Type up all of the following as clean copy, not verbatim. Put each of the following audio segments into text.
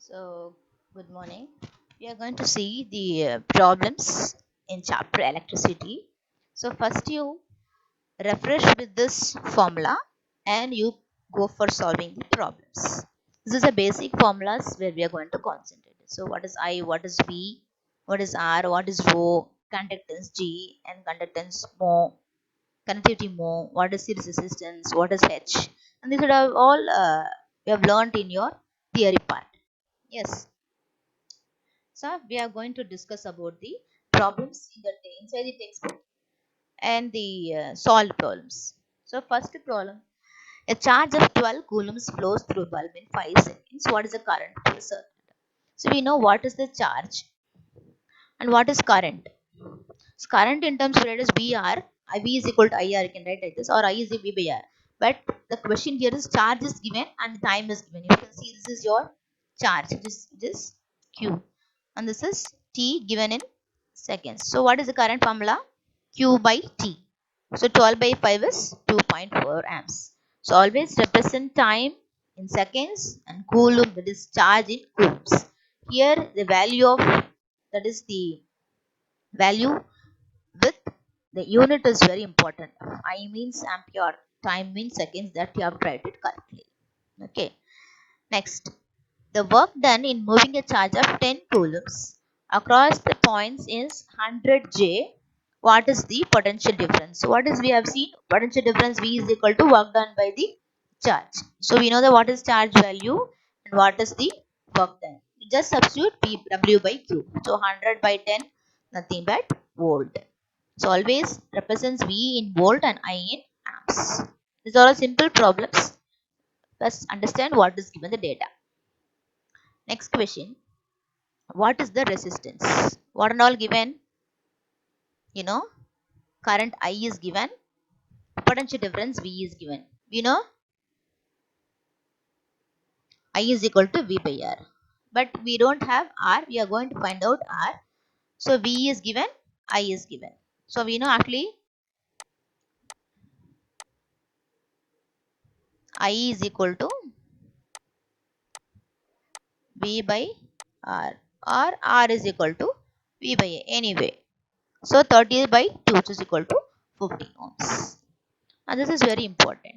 So, good morning. We are going to see the problems in chapter electricity. So, first you refresh with this formula and you go for solving the problems. This is the basic formulas where we are going to concentrate. So, what is I, what is V, what is R, what is rho, conductance G, and conductance mho, conductivity mho, what is series resistance, what is H, and these are all you have learned in your theory part. Yes. So we are going to discuss about the problems in the inside the textbook and the solved problems. So first problem, a charge of 12 coulombs flows through a bulb in 5 seconds. What is the current for the circuit? So we know what is the charge and what is current. So current in terms of rate is VR, V is equal to IR, you can write like this, or I is V by R. But the question here is charge is given and time is given. You can see this is your charge, this Q, and this is T given in seconds. So what is the current formula? Q by T. So 12 by 5 is 2.4 amps. So always represent time in seconds and coulomb, that is charge in coulombs. Here the value of, that is the value with the unit is very important. I means ampere, time means seconds, that you have tried it correctly. Okay. Next, the work done in moving a charge of 10 coulombs across the points is 100 J. What is the potential difference? So what is, we have seen potential difference V is equal to work done by the charge. So we know that what is charge value and what is the work done. You just substitute P W by Q. So 100 by 10, nothing but volt. So always represents V in volt and I in amps. These are all simple problems. First understand what is given the data. Next question. What is the resistance? What and all given? You know, current I is given, potential difference V is given. We know I is equal to V by R. But we don't have R, we are going to find out R. So V is given, I is given. So we know actually I is equal to V by R, or R is equal to V by A anyway. So 30 by 2, which is equal to 15 ohms. And this is very important.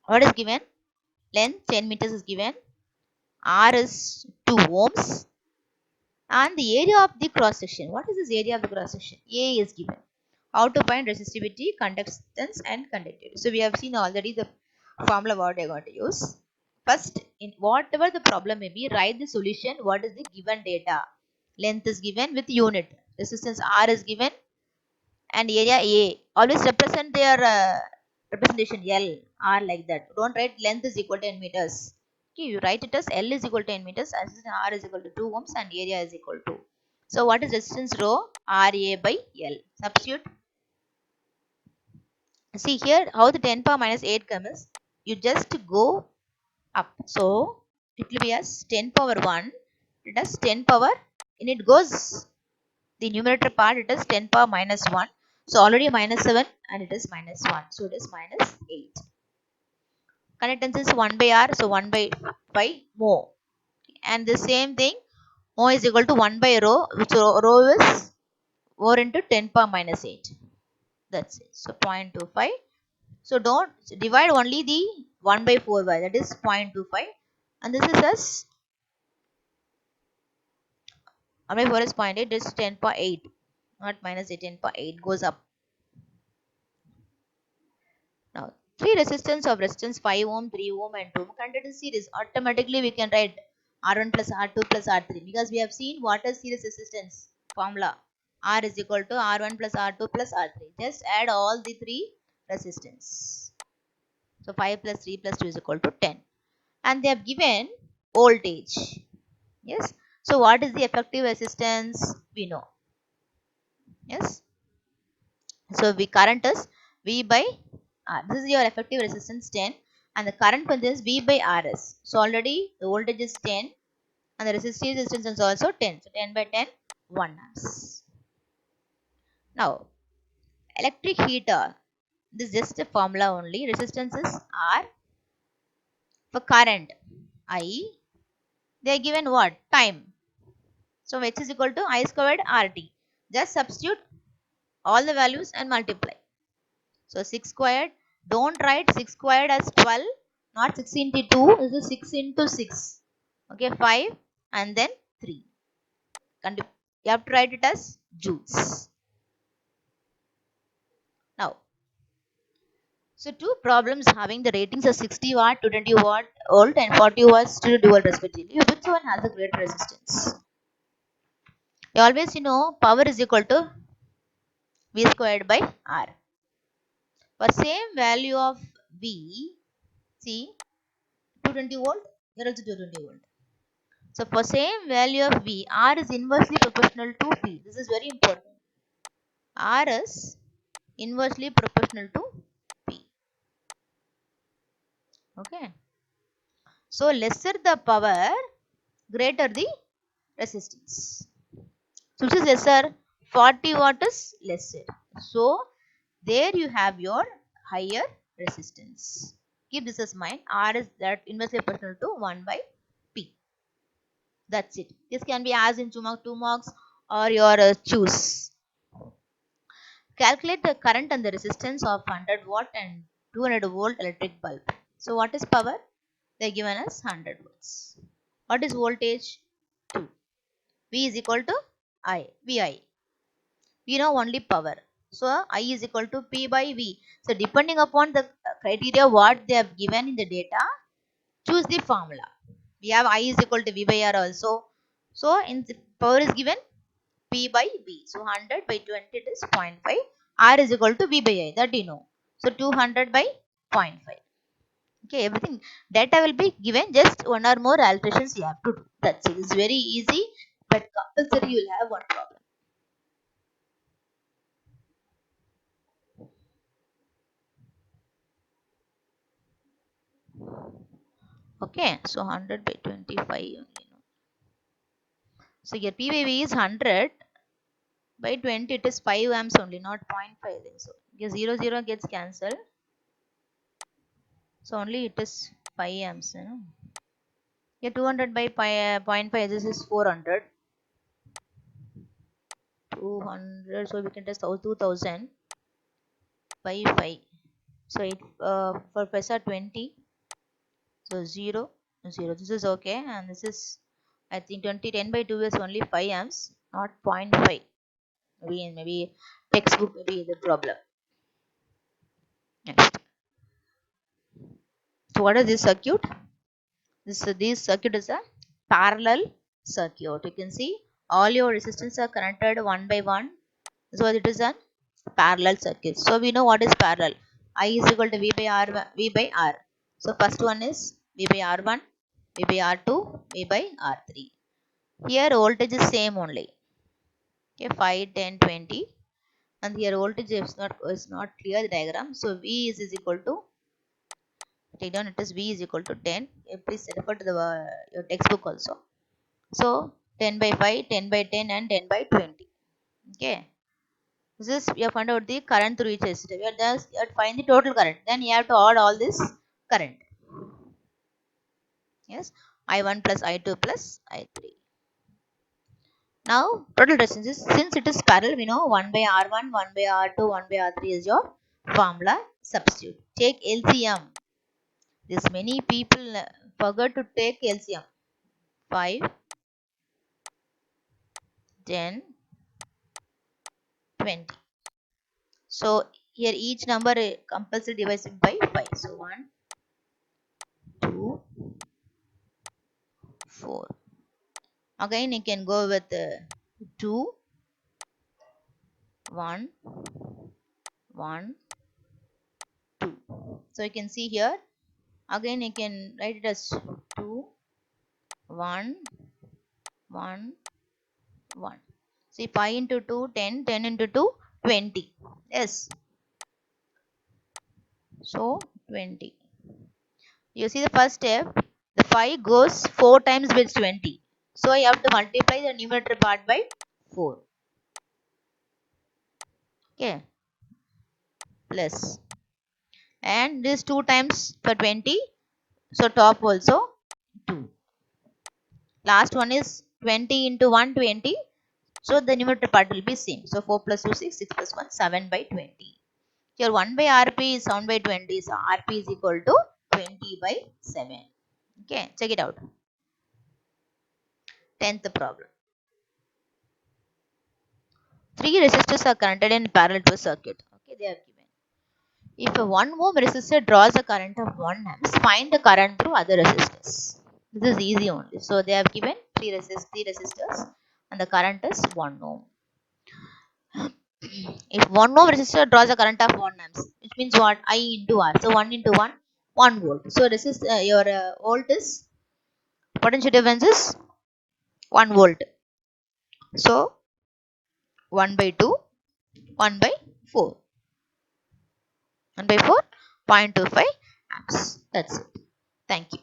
What is given? Length 10 meters is given. R is 2 ohms. And the area of the cross section. What is this area of the cross section? A is given. How to find resistivity, conductance, and conductivity. So we have seen already the formula what we are going to use. First, in whatever the problem may be, write the solution. What is the given data? Length is given with unit. Resistance R is given and area A. Always represent their representation L, R like that. Don't write length is equal to 10 meters. Okay, you write it as L is equal to 10 meters, as R is equal to 2 ohms and area is equal to. So what is resistance rho? RA by L. Substitute. See here how the 10 power minus 8 comes. You just go up. So it will be as 10 power 1. It has 10 power and it goes the numerator part, it is 10 power minus 1. So already minus 7 and it is minus 1. So it is minus 8. Conductance is 1 by R. So 1 by 5 mho. And the same thing, mho is equal to 1 by rho, which rho is 4 into 10 power minus 8. That's it. So 0.25. So don't divide only the 1 by 4 by, that is 0.25. And this is as 1 by 4 is 0.8, this is 10 power 8. Not minus 8, 10 power 8 goes up. Now, three resistance of resistance 5 ohm, 3 ohm and 2 ohm conductance series. Automatically we can write R1 plus R2 plus R3 because we have seen what is series resistance formula. R is equal to R1 plus R2 plus R3. Just add all the three resistance. So 5 plus 3 plus 2 is equal to 10. And they have given voltage. Yes. So what is the effective resistance? We know. Yes. So we current is V by R. This is your effective resistance 10 and the current punch is V by RS. So already the voltage is 10 and the resistive resistance is also 10. So 10 by 10, 1 amps. Now electric heater, this is just a formula only. Resistance is R. For current I, They are given what? Time. So h is equal to I squared RT. Just substitute all the values and multiply. So 6 squared, don't write 6 squared as 12, not 6 into 2, this is 6 into 6. Okay, 5 and then 3. You have to write it as joules. Now, so two problems having the ratings of 60 watt, 220 watt volt and 40 watts to dual respectively. Which one has a greater resistance? You always know power is equal to V squared by R. For same value of V, see 220 volt, here also 220 volt. So for same value of V, R is inversely proportional to P. This is very important. R is inversely proportional to P. Okay. So lesser the power, greater the resistance. So which is lesser? 40 watt is lesser. So there you have your higher resistance. Keep this as mind. R is that inversely proportional to 1 by P. That's it. This can be asked in 2 marks or your choose. Calculate the current and the resistance of 100 watt and 200 volt electric bulb. So what is power? They are given as 100 volts. What is voltage? 2. V is equal to I. VI. We know only power. So I is equal to P by V. So depending upon the criteria what they have given in the data, choose the formula. We have I is equal to V by R also. So in the power is given P by V. So 100 by 20 it is 0.5. R is equal to V by I. That you know. So 200 by 0.5. Okay, everything data will be given. Just one or more alterations you have to do. That's it. It's very easy, but compulsory you will have one problem. Okay, so 100 by 25 only. So your P by V is 100 by 20. It is 5 amps only, not 0.5. I think so. Your 0 gets cancelled. So only it is 5 amps. You know. Yeah, 200 by 0.5. This is 400. 200. So we can test 2000 by 5. So it for pressure 20. So 0, 0. This is okay. And this is, I think 20, 10 by 2 is only 5 amps, not 0.5. Maybe textbook maybe the problem. Next. So what is this circuit? This circuit is a parallel circuit. You can see all your resistance are connected one by one. So it is a parallel circuit. So we know what is parallel. I is equal to V by R. V by R. So first one is V by R1, V by R2, V by R3. Here voltage is same only. Okay, 5, 10, 20. And here voltage is not clear the diagram. So V is equal to, take down, it is V is equal to 10. Please refer to the your textbook also. So 10 by 5, 10 by 10 and 10 by 20. Okay. This is, we have found out the current through each resistor. We are just, you have to find the total current. Then you have to add all this current. Yes. I1 plus I2 plus I3. Now total resistance, since it is parallel, we know 1 by R1, 1 by R2, 1 by R3 is your formula. Substitute. Take LCM. This many people forgot to take LCM. 5, 10, 20. So here each number compulsory divisible by 5. So 1, 2, 4. Again you can go with 2, 1, 1, 2. So you can see here. Again you can write it as 2, 1, 1, 1. See 5 into 2, 10, 10 into 2, 20. Yes. So 20. You see the first step, the 5 goes 4 times with 20. So you have to multiply the numerator part by 4. Okay. Plus. And this 2 times for 20. So top also 2. Last one is 20 into 1, 20. So the numerator part will be same. So 4 plus 2, 6, 6 plus 1, 7 by 20. Here 1 by RP is 7 by 20. So RP is equal to 20 by 7. Okay, check it out. 10th problem. 3 resistors are connected in parallel to a circuit. Okay, they are given. If a 1 ohm resistor draws a current of 1 amps, find the current through other resistors. This is easy only. So they have given three resistors and the current is 1 ohm. If 1 ohm resistor draws a current of 1 amps, which means what? I into R. So 1 into 1, 1 volt. So your volt is, potential difference is 1 volt. So 1 by 2, 1 by 4. 1 by 4, 0.25 amps. That's it. Thank you.